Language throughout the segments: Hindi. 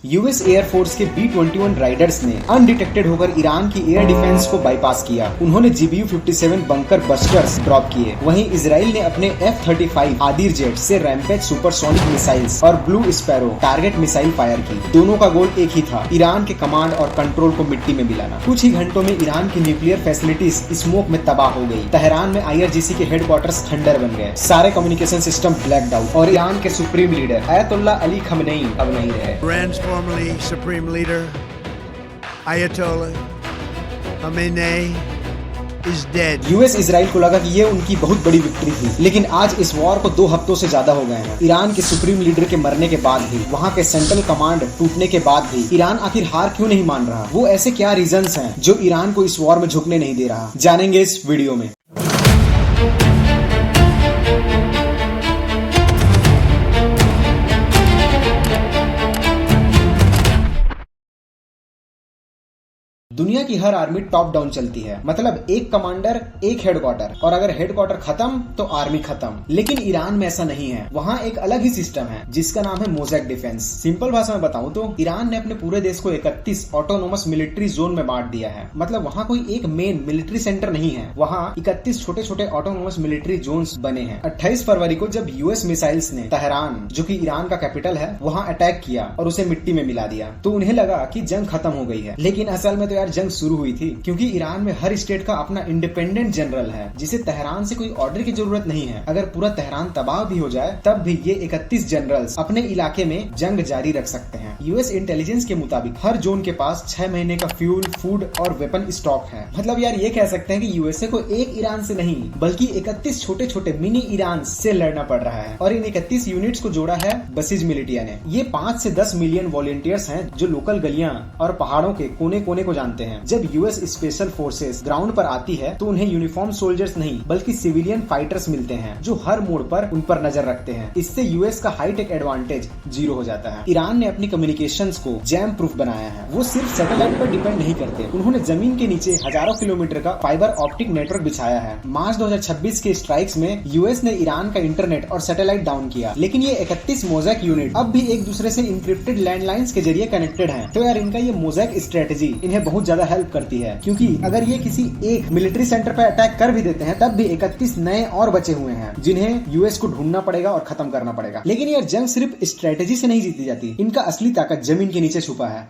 यूएस एयरफोर्स के B-21 राइडर्स ने अनडिटेक्टेड होकर ईरान की एयर डिफेंस को बाईपास किया। उन्होंने GBU-57 बंकर बस्टर्स ड्रॉप किए। वहीं इजराइल ने अपने F-35 आदिर जेट से रैम्पेज सुपरसोनिक मिसाइल्स और blue sparrow target missile fire की। दोनों का गोल एक ही था, ईरान के कमांड और कंट्रोल को मिट्टी में मिलाना। कुछ ही घंटों में ईरान की न्यूक्लियर फैसिलिटीज स्मोक में तबाह हो गई। तेहरान में IRGC के हेडक्वार्टर्स खंडर बन गए। सारे कम्युनिकेशन सिस्टम ब्लैक्ड आउट और ईरान के सुप्रीम लीडर अयतुल्ला अली खमनेई अब नहीं रहे। Formerly Supreme Leader Ayatollah Khamenei is dead. US Israel को लगा कि ये उनकी बहुत बड़ी विक्ट्री थी, लेकिन आज इस वॉर को 2 हफ्तों से ज्यादा हो गए हैं। ईरान के सुप्रीम लीडर के मरने के बाद भी, वहाँ के सेंट्रल कमांड टूटने के बाद भी ईरान आखिर हार क्यों नहीं मान रहा? वो ऐसे क्या रीजंस हैं जो ईरान को इस वॉर में झुकने नहीं दे रहा? जानेंगे इस वीडियो में। दुनिया की हर आर्मी टॉप डाउन चलती है, मतलब एक कमांडर एक हेडक्वार्टर, और अगर हेडक्वार्टर खत्म तो आर्मी खत्म। लेकिन ईरान में ऐसा नहीं है। वहाँ एक अलग ही सिस्टम है जिसका नाम है मोज़ैक डिफेंस। सिंपल भाषा में बताऊं तो ईरान ने अपने पूरे देश को 31 ऑटोनोमस मिलिट्री जोन में बांट दिया है। मतलब वहाँ कोई एक मेन मिलिट्री सेंटर नहीं है, वहाँ 31 छोटे छोटे ऑटोनोमस मिलिट्री जोन्स बने हैं। 28 फरवरी को जब यूएस मिसाइल्स ने तेहरान, जो कि ईरान का कैपिटल है, वहाँ अटैक किया और उसे मिट्टी में मिला दिया, तो उन्हें लगा कि जंग खत्म हो गई है। लेकिन असल में तो जंग शुरू हुई थी, क्योंकि ईरान में हर स्टेट का अपना इंडिपेंडेंट जनरल है, जिसे तेहरान से कोई ऑर्डर की जरूरत नहीं है। अगर पूरा तेहरान तबाह भी हो जाए तब भी ये 31 जनरल्स अपने इलाके में जंग जारी रख सकते हैं। यूएस इंटेलिजेंस के मुताबिक हर जोन के पास 6 महीने का फ्यूल, फूड और वेपन स्टॉक है। मतलब ये कह सकते हैं कि यूएसए को एक ईरान से नहीं बल्कि 31 छोटे छोटे मिनी ईरान से लड़ना पड़ रहा है। और इन 31 यूनिट्स को जोड़ा है बसीज मिलिटिया ने। ये 5 से 10 मिलियन वॉलंटियर्स हैं जो लोकल गलियां और पहाड़ों के कोने कोने को जानते हैं। जब यूएस स्पेशल फोर्सेस ग्राउंड पर आती है तो उन्हें यूनिफॉर्म सोल्जर्स नहीं बल्कि सिविलियन फाइटर्स मिलते हैं जो हर मोड़ पर उन पर नजर रखते हैं। इससे यूएस का हाईटेक एडवांटेज 0 हो जाता है। ईरान ने अपनी कम्युनिकेशंस को जैम प्रूफ बनाया है। वो सिर्फ सैटेलाइट पर डिपेंड नहीं करते, उन्होंने जमीन के नीचे हजारों किलोमीटर का फाइबर ऑप्टिक नेटवर्क बिछाया है। मार्च 2026 के स्ट्राइक्स में यूएस ने ईरान का इंटरनेट और सैटेलाइट डाउन किया, लेकिन ये 31 मोज़ैक यूनिट अब भी एक दूसरे से इंक्रिप्टेड लैंडलाइंस के जरिए कनेक्टेड हैं। तो इनका ये मोज़ैक स्ट्रेटेजी इन्हें बहुत ज्यादा हेल्प करती है, क्योंकि अगर ये किसी एक मिलिट्री सेंटर पर अटैक कर भी देते हैं तब भी 31 नए और बचे हुए हैं जिन्हें यूएस को ढूंढना पड़ेगा और खत्म करना पड़ेगा। लेकिन जंग सिर्फ स्ट्रेटेजी से नहीं जीती जाती, इनका असली ताकत जमीन के नीचे छुपा है।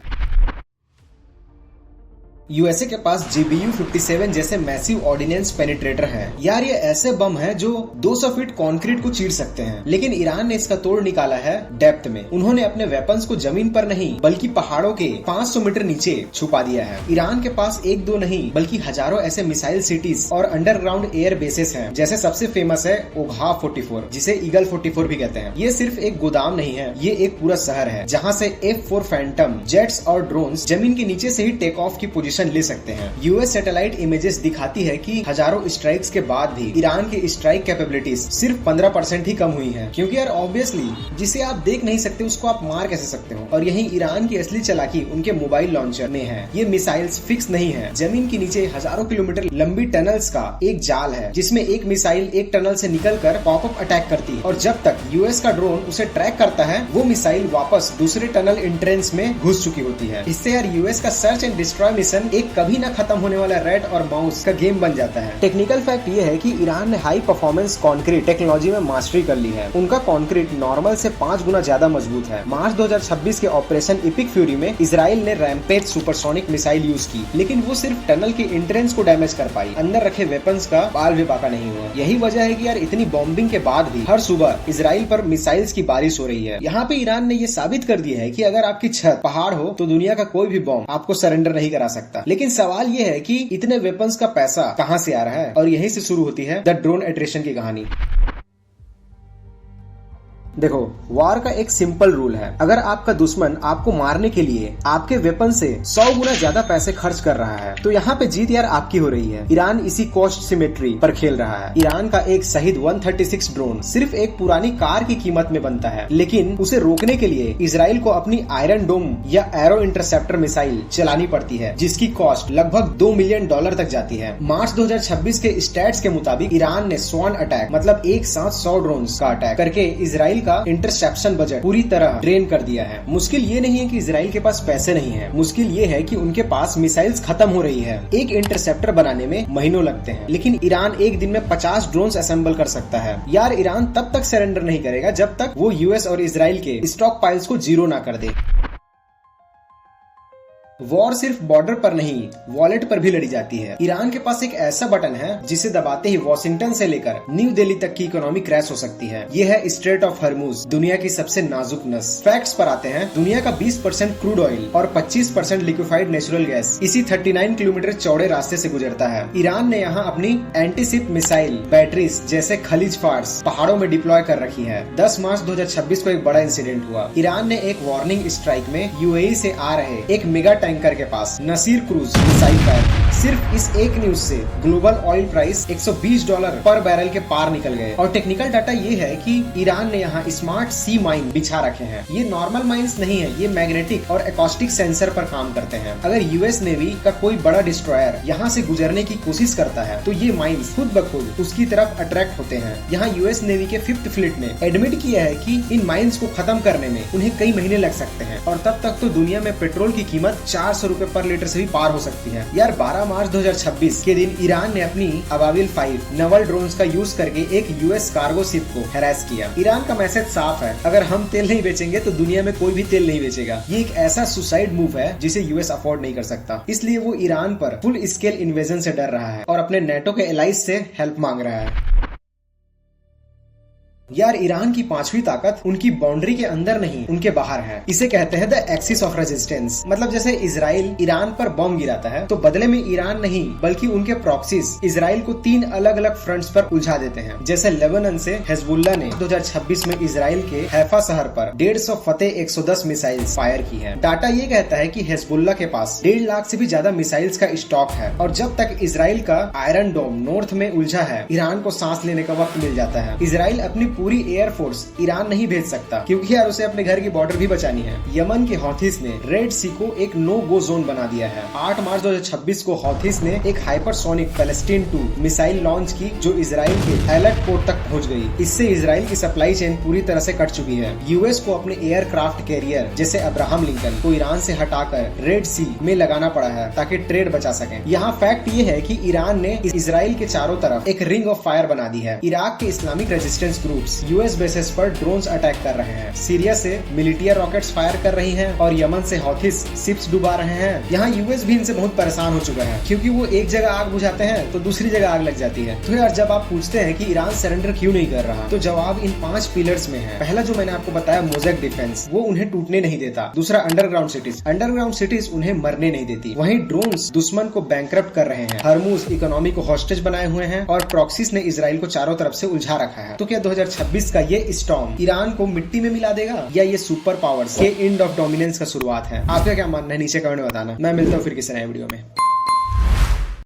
यूएसए के पास GBU-57 जैसे मैसिव ऑर्डिनेंस पेनिट्रेटर है। ये ऐसे बम है जो 200 फीट कंक्रीट को चीर सकते हैं, लेकिन ईरान ने इसका तोड़ निकाला है डेप्थ में। उन्होंने अपने वेपन्स को जमीन पर नहीं बल्कि पहाड़ों के 500 मीटर नीचे छुपा दिया है। ईरान के पास 1-2 नहीं बल्कि हजारों ऐसे मिसाइल सिटीज और अंडरग्राउंड एयर बेसेस हैं। जैसे सबसे फेमस है ओघा 44, जिसे ईगल 44 भी कहते हैं। ये सिर्फ एक गोदाम नहीं है, ये एक पूरा शहर है जहाँ से F-4 फैंटम जेट्स और ड्रोन्स जमीन के नीचे से ही टेक ऑफ की पोजीशन ले सकते हैं। यूएस सैटेलाइट इमेजेस दिखाती है कि हजारों स्ट्राइक्स के बाद भी ईरान की स्ट्राइक कैपेबिलिटीज सिर्फ 15% ही कम हुई हैं। क्योंकि ऑब्वियसली जिसे आप देख नहीं सकते उसको आप मार कैसे सकते हो। और यही ईरान की असली चालाकी उनके मोबाइल लॉन्चर में है। ये मिसाइल्स फिक्स नहीं है, जमीन के नीचे हजारों किलोमीटर लंबी टनल्स का एक जाल है, जिसमें एक मिसाइल एक टनल से निकलकर पॉपअप अटैक करती है, और जब तक यूएस का ड्रोन उसे ट्रैक करता है वो मिसाइल वापस दूसरे टनल एंट्रेंस में घुस चुकी होती है। इससे यूएस का सर्च एंड डिस्ट्रॉय मिशन एक कभी न खत्म होने वाला रैट और माउस का गेम बन जाता है। टेक्निकल फैक्ट ये है कि ईरान ने हाई परफॉर्मेंस कंक्रीट टेक्नोलॉजी में मास्टरी कर ली है। उनका कंक्रीट नॉर्मल से 5 गुना ज्यादा मजबूत है। मार्च 2026 के ऑपरेशन इपिक फ्यूरी में इजराइल ने रैम्पेज सुपरसोनिक मिसाइल यूज की, लेकिन वो सिर्फ टनल के एंट्रेंस को डैमेज कर पाई, अंदर रखे वेपन्स का बाल भी बाका नहीं हुआ। यही वजह है कि इतनी बॉम्बिंग के बाद भी हर सुबह इजराइल पर मिसाइल्स की बारिश हो रही है। यहाँ पे ईरान ने ये साबित कर दिया है कि अगर आपकी छत पहाड़ हो तो दुनिया का कोई भी बॉम्ब आपको सरेंडर नहीं करा सकता। लेकिन सवाल ये है कि इतने वेपन्स का पैसा कहां से आ रहा है, और यहीं से शुरू होती है द ड्रोन एट्रिशन की कहानी। देखो, वार का एक सिंपल रूल है, अगर आपका दुश्मन आपको मारने के लिए आपके वेपन से 100 गुना ज्यादा पैसे खर्च कर रहा है तो यहाँ पे जीत आपकी हो रही है। ईरान इसी कॉस्ट सिमेट्री पर खेल रहा है। ईरान का एक शहीद 136 ड्रोन सिर्फ एक पुरानी कार की कीमत में बनता है, लेकिन उसे रोकने के लिए इजराइल को अपनी आयरन डोम या एरो इंटरसेप्टर मिसाइल चलानी पड़ती है, जिसकी कॉस्ट लगभग $2 मिलियन तक जाती है। मार्च 2026 के स्टैट्स के मुताबिक ईरान ने स्वान अटैक मतलब एक साथ 100 ड्रोन का अटैक करके इजराइल का इंटरसेप्शन बजट पूरी तरह ड्रेन कर दिया है। मुश्किल ये नहीं है कि इजराइल के पास पैसे नहीं है, मुश्किल ये है कि उनके पास मिसाइल्स खत्म हो रही है। एक इंटरसेप्टर बनाने में महीनों लगते हैं, लेकिन ईरान एक दिन में 50 ड्रोन्स असेंबल कर सकता है। यार ईरान तब तक सरेंडर नहीं करेगा जब तक वो यूएस और इजराइल के स्टॉक पाइल्स को जीरो ना कर दे। वॉर सिर्फ बॉर्डर पर नहीं, वॉलेट पर भी लड़ी जाती है। ईरान के पास एक ऐसा बटन है जिसे दबाते ही वॉशिंगटन से लेकर न्यू दिल्ली तक की इकोनॉमी क्रैश हो सकती है। ये है स्ट्रेट ऑफ हर्मुज, दुनिया की सबसे नाजुक नस। फैक्ट्स पर आते हैं। दुनिया का 20% क्रूड ऑयल और 25% लिक्विफाइड नेचुरल गैस इसी 39 किलोमीटर चौड़े रास्ते से गुजरता है। ईरान ने यहाँ अपनी एंटीशिप मिसाइल बैटरीज जैसे खलीज फार्स पहाड़ों में डिप्लॉय कर रखी है। 10 मार्च 2026 को एक बड़ा इंसिडेंट हुआ। ईरान ने एक वार्निंग स्ट्राइक में यूएई से आ रहे एक मेगा टैंकर के पास नसीर क्रूज मिसाइल फायर। सिर्फ इस एक न्यूज से ग्लोबल ऑयल प्राइस $120 पर बैरल के पार निकल गए। और टेक्निकल डाटा ये है कि ईरान ने यहाँ स्मार्ट सी माइन बिछा रखे हैं। ये नॉर्मल माइंस नहीं है, ये मैग्नेटिक और एकॉस्टिक सेंसर पर काम करते हैं। अगर यूएस नेवी का कोई बड़ा डिस्ट्रॉयर यहाँ से गुजरने की कोशिश करता है तो ये माइंस खुद ब खुद उसकी तरफ अट्रैक्ट होते हैं। यहाँ यूएस नेवी के 5th फ्लीट ने एडमिट किया है कि इन माइंस को खत्म करने में उन्हें कई महीने लग सकते हैं और तब तक तो दुनिया में पेट्रोल की कीमत $400 पर लीटर से भी पार हो सकती है। यार 12 मार्च 2026 के दिन ईरान ने अपनी अबाविल 5 नवल ड्रोन्स का यूज करके एक यूएस कार्गो शिप को हैरेस किया। ईरान का मैसेज साफ है, अगर हम तेल नहीं बेचेंगे तो दुनिया में कोई भी तेल नहीं बेचेगा। ये एक ऐसा सुसाइड मूव है जिसे यूएस अफोर्ड नहीं कर सकता, इसलिए वो ईरान पर फुल स्केल इन्वेजन से डर रहा है और अपने नेटो के एलाइज से हेल्प मांग रहा है। यार ईरान की 5वीं ताकत उनकी बाउंड्री के अंदर नहीं, उनके बाहर है। इसे कहते हैं द एक्सिस ऑफ रेजिस्टेंस। मतलब जैसे इजराइल ईरान पर बॉम्ब गिराता है तो बदले में ईरान नहीं बल्कि उनके प्रॉक्सीज इजराइल को 3 अलग अलग फ्रंट्स पर उलझा देते हैं। जैसे लेबनान से हिजबुल्लाह ने 2026 में इजराइल के हैफा शहर पर 150 फतेह 110 मिसाइल फायर की है। डाटा ये कहता है कि हिजबुल्लाह के पास 1.5 लाख से भी ज्यादा मिसाइल्स का स्टॉक है। और जब तक इजराइल का आयरन डोम नॉर्थ में उलझा है, ईरान को सांस लेने का वक्त मिल जाता है। इजराइल अपनी पूरी एयरफोर्स ईरान नहीं भेज सकता क्योंकि यार उसे अपने घर की बॉर्डर भी बचानी है। यमन के हौथीस ने रेड सी को एक नो गो जोन बना दिया है। 8 मार्च 2026 को हौथीस ने एक हाइपरसोनिक पैलेस्टीन 2 मिसाइल लॉन्च की जो इजराइल के एलर्ट पोर्ट तक पहुंच गई। इससे इजराइल की सप्लाई चेन पूरी तरह से कट चुकी है। यूएस को अपने एयरक्राफ्ट कैरियर जैसे अब्राहम लिंकन को ईरान से हटाकर रेड सी में लगाना पड़ा है ताकि ट्रेड बचा सके। यहाँ फैक्ट ये है कि ईरान ने इजराइल के चारों तरफ एक रिंग ऑफ फायर बना दी है। इराक के Islamic resistance groups US bases पर ड्रोन्स अटैक कर रहे हैं। सीरिया से मिलिटिया रॉकेट्स फायर कर रही हैं और यमन से हौथीस शिप्स डुबा रहे हैं। यहाँ यूएस भी इनसे बहुत परेशान हो चुका है क्योंकि वो एक जगह आग बुझाते हैं तो दूसरी जगह आग लग जाती है। तो यार जब आप पूछते हैं कि ईरान सरेंडर क्यों नहीं कर रहा, तो जवाब इन 5 पिलर्स में है। पहला जो मैंने आपको बताया मोज़ेक डिफेंस, वो उन्हें टूटने नहीं देता। दूसरा अंडरग्राउंड सिटीज उन्हें मरने नहीं देती। वहीं ड्रोन्स दुश्मन को बैंकरप्ट कर रहे हैं। हर्मुज इकोनॉमी को हॉस्टेज बनाए हुए हैं और प्रॉक्सीज ने इजराइल को चारों तरफ से उलझा रखा है। तो क्या 2026 का ये स्टॉर्म ईरान को मिट्टी में मिला देगा या ये सुपर पावर्स के एंड ऑफ डोमिनेंस का शुरुआत है? आपका क्या मानना है नीचे कमेंट में बताना। मैं मिलता हूँ फिर किसी नए वीडियो में।